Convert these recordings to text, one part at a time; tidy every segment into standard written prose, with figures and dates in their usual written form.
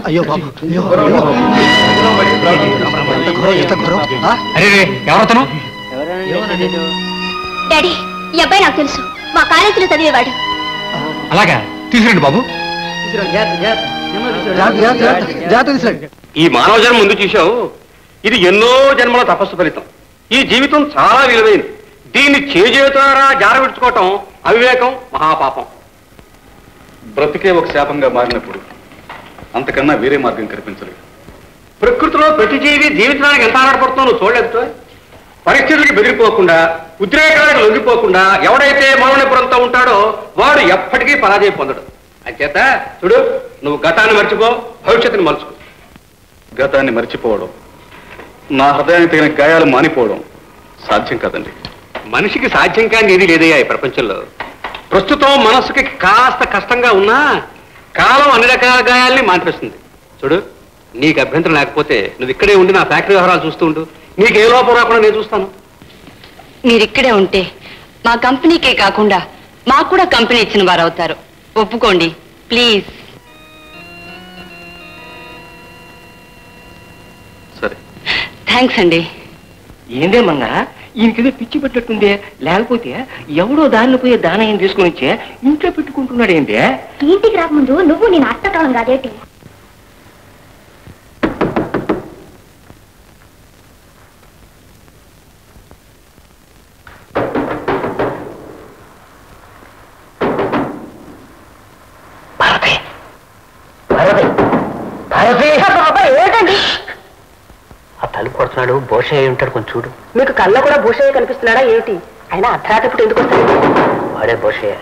అయ్యో బాబు ఎవరతను? డాడీ, ఈ అబ్బాయి నాకు తెలుసు, మా కాలేజీలో చదివేవాడు. అలాగా, తీసుకురండి బాబు. ఈ మానవ జన్మ ముందు చూశావు, ఇది ఎన్నో జన్మల తపస్సు ఫలితం. ఈ జీవితం చాలా విలువైంది. దీన్ని చేజేతారా జారవిడ్చుకోవటం అవివేకం, మహాపాపం. బ్రతికే ఒక శాపంగా మారినప్పుడు అంతకన్నా వేరే మార్గం కనిపించలేదు. ప్రకృతిలో ప్రతి జీవి జీవితానికి ఎంత ఆడపడుతుందో నువ్వు చూడలేదు. పరిస్థితులకి బెదిరిపోకుండా, ఉద్రేకాలకు లొంగిపోకుండా ఎవడైతే మనోనిపురంతో ఉంటాడో వాడు ఎప్పటికీ పరాజయం పొందడు. అంచేత చూడు, నువ్వు గతాన్ని మర్చిపో, భవిష్యత్తుని మలుచుకో. గతాన్ని మర్చిపోవడం, నా హృదయానికి తగిన గాయాలు మానిపోవడం సాధ్యం కాదండి. మనిషికి సాధ్యం కాని ఏది లేదయ్యా ఈ ప్రపంచంలో. ప్రస్తుతం మనస్సుకి కాస్త కష్టంగా ఉన్నా కాలం అన్ని రకాల గాయాల్ని మాన్పిస్తుంది. చూడు, నీకు అభ్యంతరం లేకపోతే నువ్వు ఇక్కడే ఉండి నా ఫ్యాక్టరీ వ్యవహారాలు చూస్తూ ఉండు. నీకు ఏ లోపం రాకుండా నేను చూస్తాను. మీరిక్కడే ఉంటే మా కంపెనీకే కాకుండా మాకు కూడా కంపెనీ ఇచ్చిన వారు అవుతారు. ఒప్పుకోండి ప్లీజ్. సరే, థ్యాంక్స్ అండి. ఏందేమన్నా ఈయనకేదో పిచ్చి పెట్టట్టుందే, లేకపోతే ఎవడో దారిని పోయే దానయం తీసుకుని వచ్చే ఇంట్లో పెట్టుకుంటున్నాడు. ఏందే ఇంటికి రాకముందు నువ్వు నేను అట్టకాలం కాదేటి? ఏంటండి ఆ తలుపు కొడుతున్నాడు? భూషయ్య అయి ఉంటాడు, కొంచెం చూడు. మీకు కళ్ళ కూడా భూషయ్య కనిపిస్తున్నాడా ఏమిటి? అయినా అర్ధరాత్రి ఎందుకు వస్తాడు? వాడే భూషయ్య.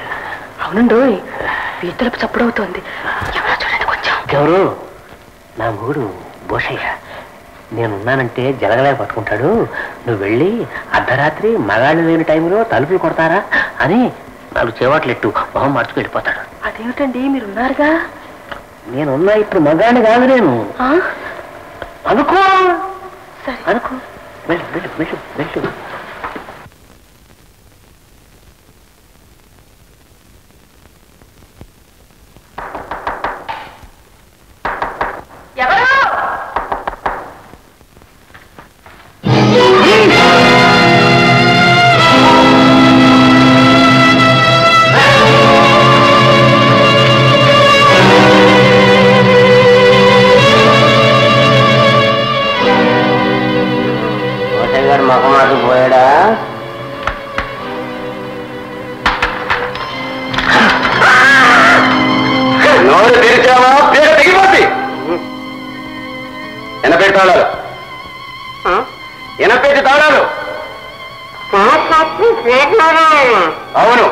అవునండి, పీతలపు చప్పుడవుతోంది. ఎవరో చూడండి కొంచెం. ఎవరు? నా మూడు భూషయ్య. నేనున్నానంటే జలగలే పట్టుకుంటాడు. నువ్వు వెళ్ళి అర్ధరాత్రి మగాళ్ళు లేని టైంలో తలుపులు కొడతారా అని నాకు చేవాట్లెట్టు మొహం మార్చుకు వెళ్ళిపోతాడు. అదేమిటండి, మీరున్నారుగా? నేనున్నా, ఇప్పుడు మగాడిని కాదు నేను. అనుకో అనుకో, వెళ్ళు వెళ్ళు వెళ్ళు వెళ్ళు. పోయాడా? నోరు తెరిచావా పేరు తెగిపోద్ది. ఎనపెట్టి తాళాలు, ఎనపెట్టి తాళాలు. అవును,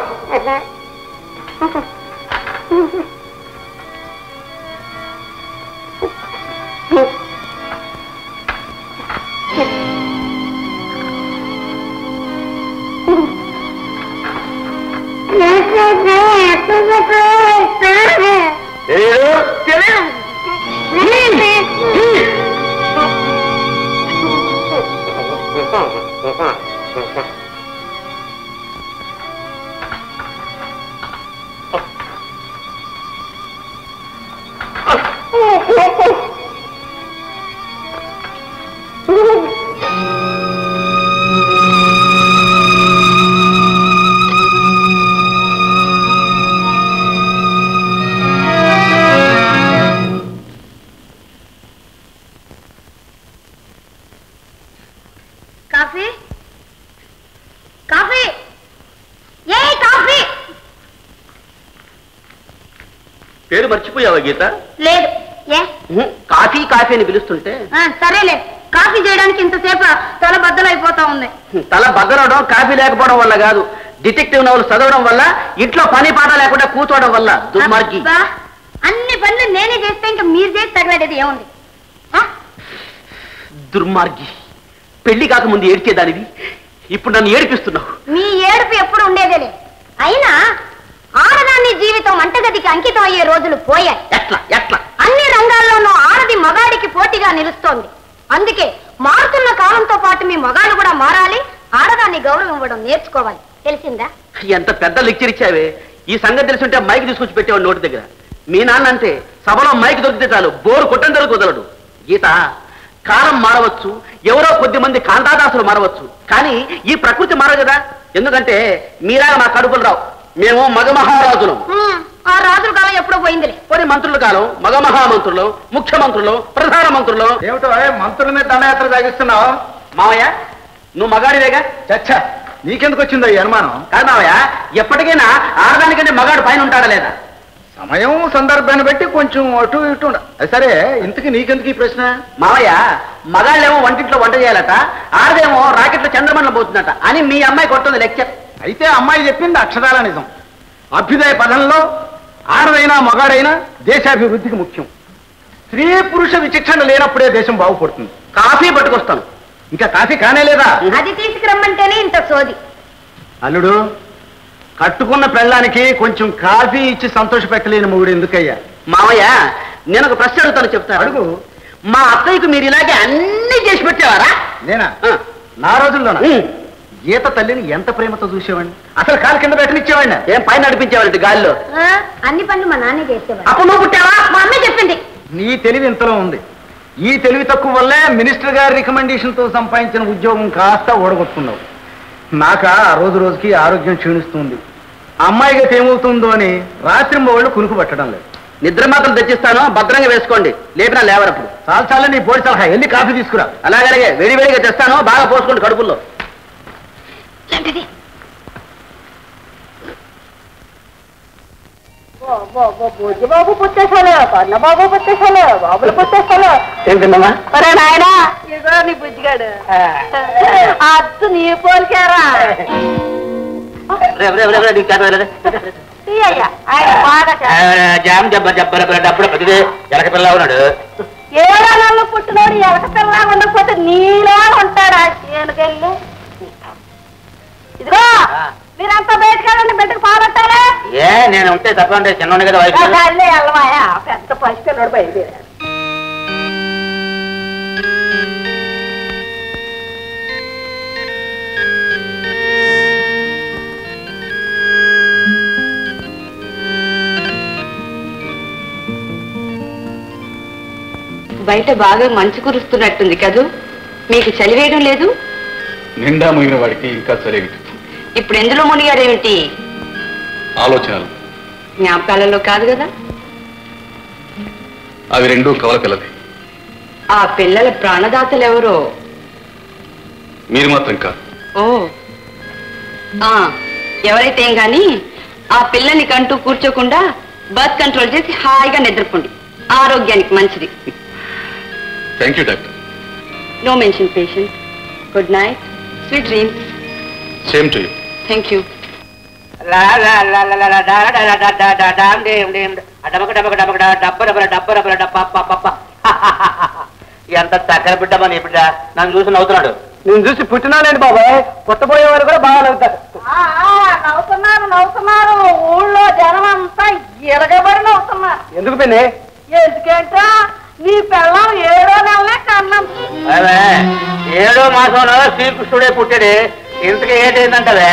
కాఫీ కాఫీ ఏ కాఫీ. పేరు మర్చిపోయావా గీత? లేదు. ఏ కాఫీ కాఫీ అని పిలుస్తుంటే? సరేలే, కాఫీ చేయడానికి ఇంతసేపు తల బద్దలైపోతా ఉంది. తల బద్దలవడం కాఫీ లేకపోవడం వల్ల కాదు, డిటెక్టివ్ నవలు చదవడం వల్ల, ఇంట్లో పని పాట లేకుండా కూర్చోవడం వల్ల. దుర్మార్గి. అన్ని పనులు నేనే చేస్తే ఇంకా మీరు చేసి తగలడేది ఏముంది? దుర్మార్గి. పెళ్లి కాకముందు ఏడ్చేదానివి, ఇప్పుడు నన్ను ఏడిపిస్తున్నావు. మీ ఏడుపు ఎప్పుడు ఉండేదేలే. అయినా ఆడదాన్ని జీవితం వంటగదికి అంకితం అయ్యే రోజులు పోయాయి. ఎట్లా ఎట్లా? అన్ని రంగాల్లోనూ ఆడది మగాడికి పోటీగా నిలుస్తోంది. అందుకే మారుతున్న కాలంతో పాటు మీ మగాళ్ళు కూడా మారాలి, ఆడదాన్ని గౌరవం ఇవ్వడం నేర్చుకోవాలి. తెలిసిందా? ఎంత పెద్ద లెక్చర్ ఇచ్చావే. ఈ సంగతి తెలుసుంటే మైకి తీసుకొచ్చి పెట్టేవాడు నోటి దగ్గర. మీ నాన్న అంటే సభలో మైకి దొరికితే చాలు బోరు కొట్టందరూ కుదలడు. గీత, కాలం మారవచ్చు, ఎవరో కొద్ది మంది కాంతాదాసులు మారవచ్చు, కానీ ఈ ప్రకృతి మారదు కదా. ఎందుకంటే మీరా మా కడుపులు రావు, మేము మగమహారాజులం. ఆ రాజుల కాలం ఎప్పుడో పోయిందిలే. కొన్ని మంత్రుల కాలం మగమహామంత్రులు, ముఖ్యమంత్రులు, ప్రధానమంత్రులు. ఏమిటో మంత్రుల మీద దండయాత్ర సాగిస్తున్నావు? మావయ్య, నువ్వు మగాడివేగా? చచ్చా, నీకెందుకు వచ్చిందో ఈ అనుమానం? కాదు మావయ్య, ఎప్పటికైనా ఆడదానికంటే మగాడు పైన ఉంటాడా లేదా? సమయం సందర్భాన్ని బట్టి కొంచెం అటు ఇటు సరే. ఇంతకీ నీకెందుకు ఈ ప్రశ్న? మావయ్య, మగాళ్ళేమో వంటింట్లో వంట చేయాలట, ఆడదేమో రాకెట్లో చంద్రమండలం పోతుందట అని మీ అమ్మాయి కొడుతుంది లెక్చర్. అయితే అమ్మాయి చెప్పింది అక్షరాల నిజం. అభ్యుదయ పదంలో ఆడదైనా మగాడైనా దేశాభివృద్ధికి ముఖ్యం. స్త్రీ పురుష విచక్షణ లేనప్పుడే దేశం బాగుపడుతుంది. కాఫీ పట్టుకొస్తాను. ఇంకా కాఫీ కానే లేదా? అది తీసుకురమ్మంటేనే ఇంత సోది. అల్లుడు, కట్టుకున్న పెళ్ళానికి కొంచెం కాఫీ ఇచ్చి సంతోష పెట్టలేని మొగుడు ఎందుకయ్యా? మావయ్య, నేను ఒక ప్రశ్న అడుగుతాను, చెప్తాను. అడుగు. మా అత్తయ్యకు మీరు ఇలాగే అన్ని చేసి పెట్టేవారా? నేనా? నా రోజుల్లోనా? గీత తల్లిని ఎంత ప్రేమతో చూసేవాడిని, అసలు కాలు కింద పెట్టనిచ్చేవాడిని. ఏం పైన నడిపించేవాడి గాలిలో? అన్ని పనులు మా నాన్నే చేసేవాడు. అప్పుడు నువ్వు పుట్టావా? మా అమ్మే చెప్పింది. నీ తెలివి ఇంతలో ఉంది. ఈ తెలివి తక్కువ వల్లే మినిస్టర్ గారి రికమెండేషన్ తో సంపాదించిన ఉద్యోగం కాస్త ఓడగొట్టుకున్నావు. నాక రోజు రోజుకి ఆరోగ్యం క్షీణిస్తుంది. అమ్మాయిగా ఏమవుతుందో అని రాత్రింబోళ్ళు కునుకు పట్టడం లేదు. నిద్ర మాత్రం తెచ్చిస్తాను, భద్రంగా వేసుకోండి. లేపినా లేవరప్పుడు. చాలా చాలా నీ పోటీ సలహా. వెళ్ళి కాఫీ తీసుకురా. అలాగే వేడివేడిగా తెస్తాను, బాగా పోసుకోండి కడుపుల్లో. బాబు పుట్టేశాను, కన్న బాబు పుట్టేశాను, బాబులు పుట్టేశాను. ఏంటమ్మా? ఒరే నాయనా, ఇదో నీ బుజ్జిగాడు. అత్తు నీ పోలికారా? జామ్ డబ్బు ఎలక పిల్ల ఉన్నాడు. ఏడో నెలలో పుట్టినోడు ఎలక పిల్ల ఉండకపోతే నీలా ఉంటాడా? ఏనుకెళ్ళు. ఇదిగో మీరంతా బయటకెళ్ళండి, బిడ్డకు పాలట్టాలే. ఏ నేను ఉంటే తప్పండి, చిన్న కదా వయసు. వెళ్ళవాయా, పెద్ద పసిపిల్లడు బయలుదేరాడు. బయట బాగా మంచు కురుస్తున్నట్టుంది కదూ? మీకు చలి వేయడం లేదు? నిండా ముగిన వాడికి ఇంకా చలివి. ఇప్పుడు ఎందులో మునిగారేమిటి? ఆలోచనలు. జ్ఞాపకాలలో కాదు కదా? అవి రెండూ కవల పిల్లలే. ఆ పిల్లల ప్రాణదాతలు ఎవరో? మీరు మాత్రం కాదు. ఓ, ఎవరైతే ఏం గాని ఆ పిల్లని కంటూ కూర్చోకుండా బర్త్ కంట్రోల్ చేసి హాయిగా నిద్రపోండి, ఆరోగ్యానికి మంచిది. Thank you doctor. No mention patient. Good night, sweet dreams. Same to you. Thank you. ఎంత చక్కర బిడ్డమా నీ బిడ్డ. నన్ను చూసి నవ్వుతున్నాడు. నేను చూసి పుట్టినానండి బాబాయ్. పుట్టబోయేవారు కూడా బాగా నవ్వుతారు. నవ్వుతున్నారు నవ్వుతున్నారు, ఊళ్ళో జనం అంతా ఎరగబడి నవ్వుతున్నారు. ఎందుకు పిన్ని? ఎందుకంటా నీ పిల్లం 7వ నెలలే కన్నం. 7వ మాసంలో శ్రీకృష్ణుడే పుట్టాడు. ఇంతకీ ఏంటంటే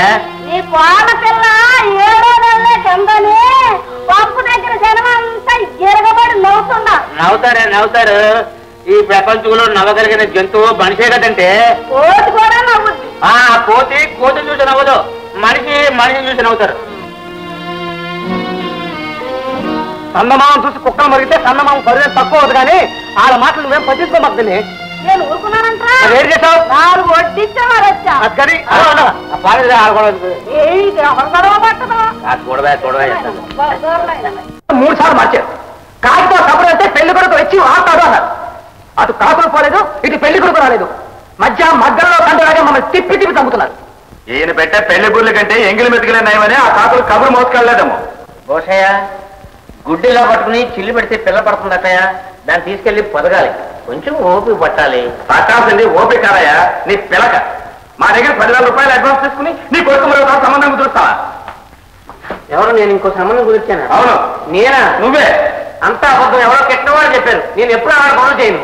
నీ పాల పిల్ల 7వ నెలలే కందని పంపు దగ్గర జనం అంతా ఎరగబడి నవ్వుతున్నారు. నవ్వుతారు. ఈ ప్రపంచంలో నవ్వగలిగిన జంతువు మనిషే కదంటే. కోతి కూడా నవ్వుద్ది. కోతి చూసి నవ్వదు, మనిషి చూసి నవ్వుతారు. చందమామం చూసి కుక్కలు మరిగితే చందమామం పరిధి తక్కువ అవుతుంది, కానీ వాళ్ళ మాటలు నువ్వేం పట్టించుకోమద్దని. నేను ఊరుకున్నానంటా. ఏం చేసావు? 4 వడ్డిచ్చేవారు వచ్చా. అది చూడవే 3 సార్లు మార్చారు. కాకుతో సపరేట్ అయితే పెళ్లి కొడుకు వచ్చి ఆడతాడు అన్నారు. అటు కాకులు పోలేదు, ఇటు పెళ్లి కొడుకు రాలేదు. మధ్య మగ్గంలో కంటలాగా మమ్మల్ని తిప్పి చంపుతున్నారు. ఈయన పెట్టే పెళ్లి గుర్ల కంటే ఎంగిలి మెతుకులే నయమని ఆ కాకులు కబురు మోసుకెళ్ళలేదేమో. బోషయ్య, గుడ్డిలా పట్టుకుని చిల్లి పెడితే పిల్ల పడుతుందటయ్యా. దాన్ని తీసుకెళ్లి పొదగాలి, కొంచెం ఓపిక పట్టాలి. పట్టాల్సింది ఓపిక కాదయ్యా, నీ పిలక. మా దగ్గర 10,000 రూపాయలు అడ్వాన్స్ తీసుకుని నీ కొడుకు మరో సంబంధం కుదురుస్తావా? ఎవరు? నేను ఇంకో సంబంధం కుదిర్చాను. అవును, నేనా? నువ్వే. అంతా అబద్ధం. ఎవరో కెట్టవాడు చెప్పారు. నేను ఎప్పుడు అలా పనులు చేయను.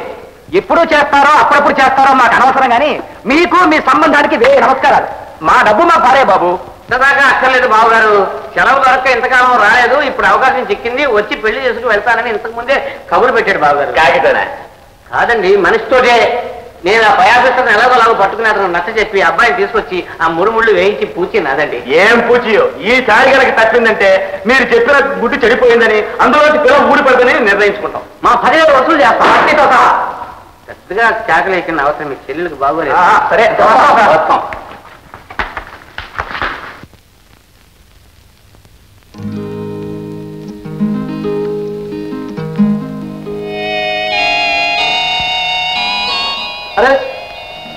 ఎప్పుడు చేస్తారో అప్పుడప్పుడు చేస్తారో మాకు అనవసరం, కానీ మీకు మీ సంబంధానికి వేరే నమస్కారాలు. మా డబ్బు మా పారే బాబు. ఇంతదాకా అక్కర్లేదు బాబు గారు. సెలవు దొరక్క ఇంతకాలం రాలేదు, ఇప్పుడు అవకాశం చిక్కింది, వచ్చి పెళ్లి చేసుకుని వెళ్తానని ఇంతకు ముందే కబురు పెట్టాడు బాబుగారు. కాకితోనే కాదండి, మనిషితోటే. నేను ఆ పై ఆఫీసర్ని ఎలాగోలాగో పట్టుకుని అతను నచ్చ చెప్పి అబ్బాయిని తీసుకొచ్చి ఆ మురుముళ్ళు వేయించి పూచి నాదండి. ఏం పూచియో, ఈ చారి కనుక తప్పిందంటే మీరు చెప్పిన గుడ్డు చెడిపోయిందని, అందులోకి పిల్లలు ఊడిపడదని నిర్ణయించుకుంటాం. మా 10,000 వసూలు చేస్తాం, అట్టితో సహా. పెద్దగా చాకలేకిన అవసరం మీ చెల్లెలకు బాగోలేదు. సరే వస్తాం.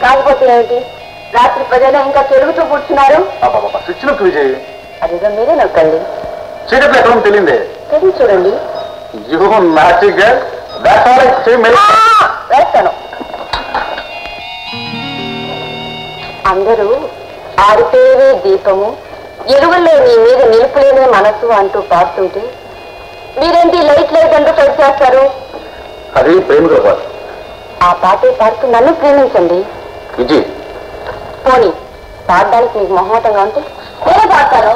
కాకపోతే ఏమిటి, రాత్రి ప్రజలు ఇంకా తెలుగుతూ కూర్చున్నారు. స్విచ్ నొక్కు విజయ్. అదిగా మీరే నొక్కండి. చీకట్లో ఎక్కడ తెలియదే. తెలిసి చూడండి. వేస్తాను. అందరూ ఆరిపోయే దీపము, ఎరువుల్లో నీ మీద నిలుపులేని మనసు అంటూ పాడుతుంటే మీరేంటి లైట్ అంటూ సెట్ చేస్తారు? అది ప్రేమికుల పాట. ఆ పాటే పాడుతూ నన్ను ప్రేమించండి. విజయ్ పోనీ పాడడానికి మీకు మొహమాటంగా ఉంటే నేనే పాడతాను.